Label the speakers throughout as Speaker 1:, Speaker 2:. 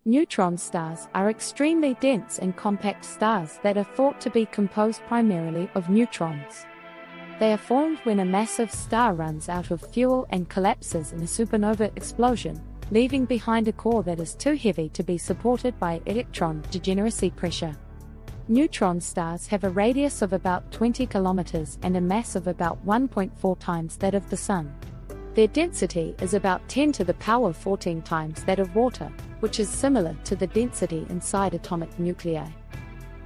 Speaker 1: Neutron stars are extremely dense and compact stars that are thought to be composed primarily of neutrons. They are formed when a massive star runs out of fuel and collapses in a supernova explosion, leaving behind a core that is too heavy to be supported by electron degeneracy pressure. Neutron stars have a radius of about 20 kilometers and a mass of about 1.4 times that of the Sun. Their density is about 10 to the power 14 times that of water, which is similar to the density inside atomic nuclei.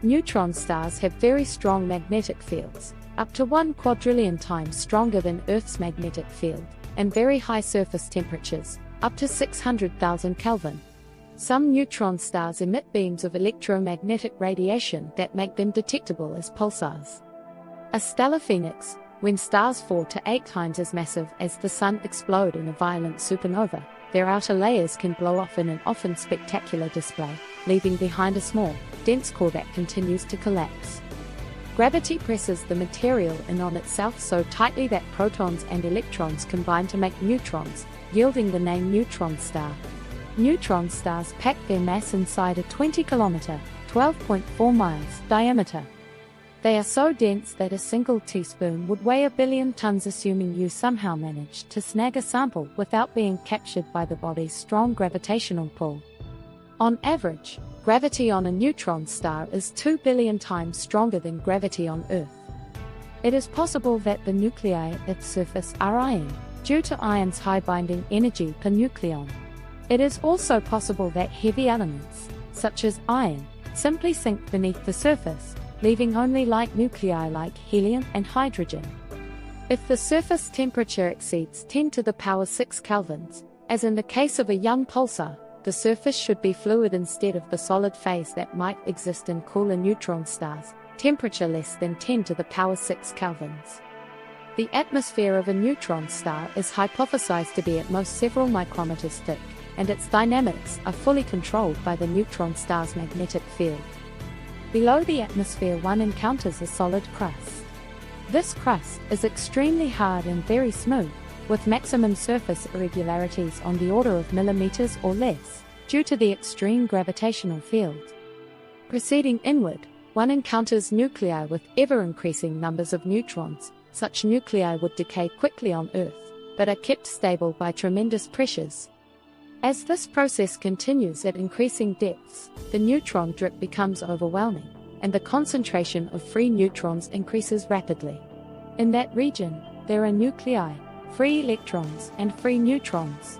Speaker 1: Neutron stars have very strong magnetic fields, up to 1 quadrillion times stronger than Earth's magnetic field, and very high surface temperatures, up to 600,000 Kelvin. Some neutron stars emit beams of electromagnetic radiation that make them detectable as pulsars. A stellar phoenix, when stars 4 to 8 times as massive as the Sun explode in a violent supernova, their outer layers can blow off in an often spectacular display, leaving behind a small, dense core that continues to collapse. Gravity presses the material in on itself so tightly that protons and electrons combine to make neutrons, yielding the name neutron star. Neutron stars pack their mass inside a 20-kilometer, 12.4 miles diameter. They are so dense that a single teaspoon would weigh 1 billion tons, assuming you somehow managed to snag a sample without being captured by the body's strong gravitational pull. On average, gravity on a neutron star is 2 billion times stronger than gravity on Earth. It is possible that the nuclei at its surface are iron, due to iron's high binding energy per nucleon. It is also possible that heavy elements, such as iron, simply sink beneath the surface, leaving only light nuclei like helium and hydrogen. If the surface temperature exceeds 10 to the power 6 kelvins, as in the case of a young pulsar, the surface should be fluid instead of the solid phase that might exist in cooler neutron stars, temperature less than 10 to the power 6 kelvins. The atmosphere of a neutron star is hypothesized to be at most several micrometers thick, and its dynamics are fully controlled by the neutron star's magnetic field. Below the atmosphere one encounters a solid crust. This crust is extremely hard and very smooth, with maximum surface irregularities on the order of millimeters or less, due to the extreme gravitational field. Proceeding inward, one encounters nuclei with ever-increasing numbers of neutrons. Such nuclei would decay quickly on Earth, but are kept stable by tremendous pressures. As this process continues at increasing depths, the neutron drip becomes overwhelming, and the concentration of free neutrons increases rapidly. In that region, there are nuclei, free electrons, and free neutrons.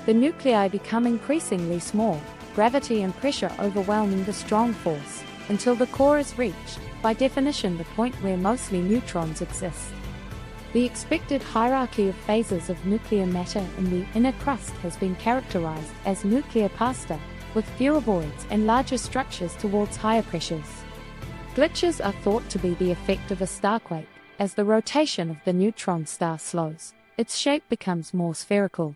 Speaker 1: The nuclei become increasingly small, gravity and pressure overwhelming the strong force, until the core is reached, by definition the point where mostly neutrons exist. The expected hierarchy of phases of nuclear matter in the inner crust has been characterized as nuclear pasta, with fewer voids and larger structures towards higher pressures. Glitches are thought to be the effect of a starquake. As the rotation of the neutron star slows, its shape becomes more spherical.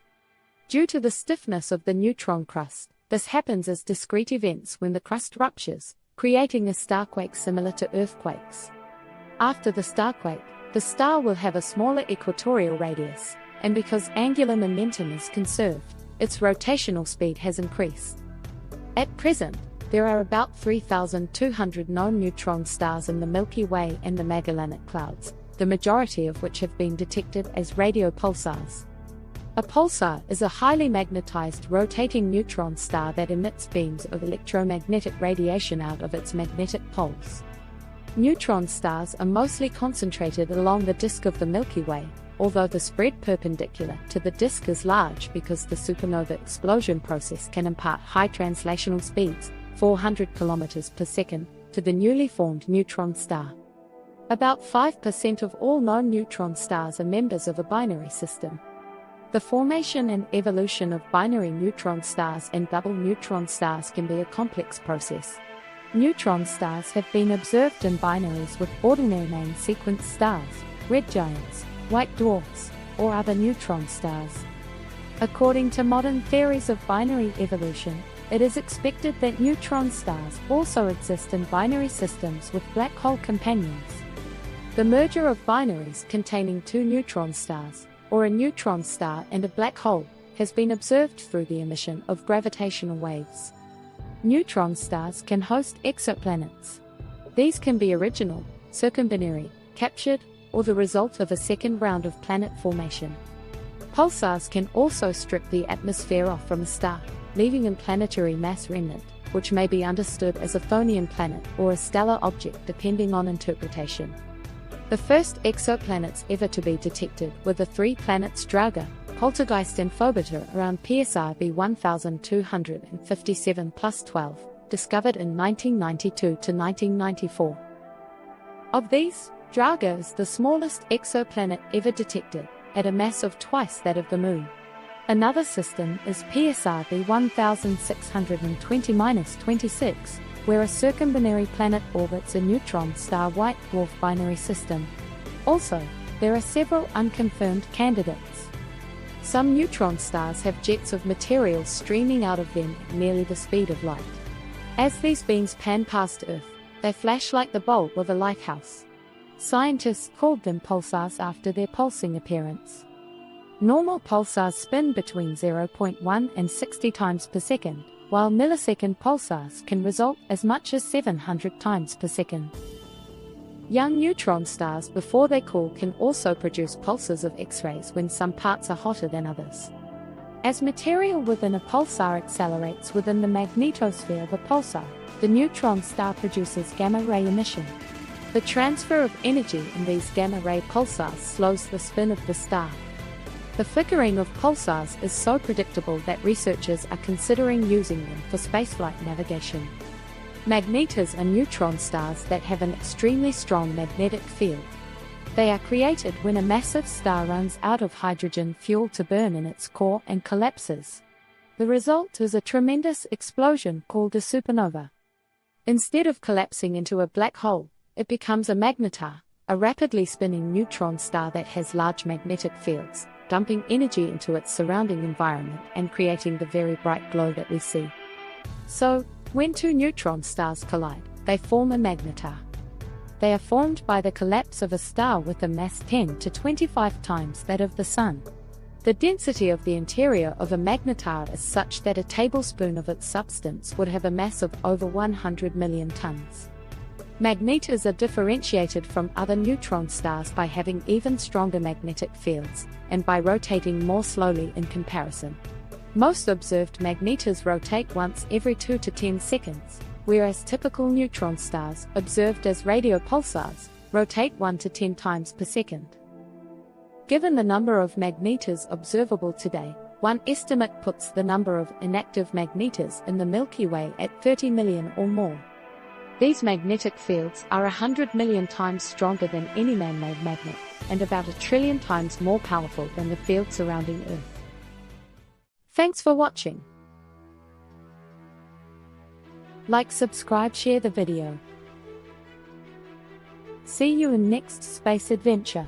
Speaker 1: Due to the stiffness of the neutron crust, this happens as discrete events when the crust ruptures, creating a starquake similar to earthquakes. After the starquake, the star will have a smaller equatorial radius, and because angular momentum is conserved, its rotational speed has increased. At present, there are about 3,200 known neutron stars in the Milky Way and the Magellanic Clouds, the majority of which have been detected as radio pulsars. A pulsar is a highly magnetized rotating neutron star that emits beams of electromagnetic radiation out of its magnetic poles. Neutron stars are mostly concentrated along the disk of the Milky Way, although the spread perpendicular to the disk is large because the supernova explosion process can impart high translational speeds, 400 km per second, to the newly formed neutron star. About 5% of all known neutron stars are members of a binary system. The formation and evolution of binary neutron stars and double neutron stars can be a complex process. Neutron stars have been observed in binaries with ordinary name sequence stars, red giants, white dwarfs, or other neutron stars. According to modern theories of binary evolution, it is expected that neutron stars also exist in binary systems with black hole companions. The merger of binaries containing two neutron stars, or a neutron star and a black hole, has been observed through the emission of gravitational waves. Neutron stars can host exoplanets. These can be original, circumbinary, captured, or the result of a second round of planet formation. Pulsars can also strip the atmosphere off from a star, leaving a planetary mass remnant, which may be understood as a Thonian planet or a stellar object depending on interpretation. The first exoplanets ever to be detected were the three planets Drauga, Poltergeist and Phobiter around PSR B 1257+12, discovered in 1992 to 1994. Of these, Drauga is the smallest exoplanet ever detected, at a mass of twice that of the Moon. Another system is PSR B 1620-26, where a circumbinary planet orbits a neutron star white dwarf binary system. Also, there are several unconfirmed candidates. Some neutron stars have jets of material streaming out of them at nearly the speed of light. As these beams pan past Earth, they flash like the bulb of a lighthouse. Scientists called them pulsars after their pulsing appearance. Normal pulsars spin between 0.1 and 60 times per second, while millisecond pulsars can result as much as 700 times per second. Young neutron stars before they cool can also produce pulses of X-rays when some parts are hotter than others. As material within a pulsar accelerates within the magnetosphere of a pulsar, the neutron star produces gamma-ray emission. The transfer of energy in these gamma-ray pulsars slows the spin of the star. The flickering of pulsars is so predictable that researchers are considering using them for spaceflight navigation. Magnetars are neutron stars that have an extremely strong magnetic field. They are created when a massive star runs out of hydrogen fuel to burn in its core and collapses. The result is a tremendous explosion called a supernova. Instead of collapsing into a black hole, it becomes a magnetar, a rapidly spinning neutron star that has large magnetic fields, dumping energy into its surrounding environment and creating the very bright glow that we see. So, when two neutron stars collide, they form a magnetar. They are formed by the collapse of a star with a mass 10 to 25 times that of the Sun. The density of the interior of a magnetar is such that a tablespoon of its substance would have a mass of over 100 million tons. Magnetars are differentiated from other neutron stars by having even stronger magnetic fields, and by rotating more slowly in comparison. Most observed magnetars rotate once every 2 to 10 seconds, whereas typical neutron stars, observed as radio pulsars, rotate 1 to 10 times per second. Given the number of magnetars observable today, one estimate puts the number of inactive magnetars in the Milky Way at 30 million or more. These magnetic fields are 100 million times stronger than any man-made magnet, and about 1 trillion times more powerful than the field surrounding Earth. Thanks for watching. Like, subscribe, share the video. See you in next space adventure.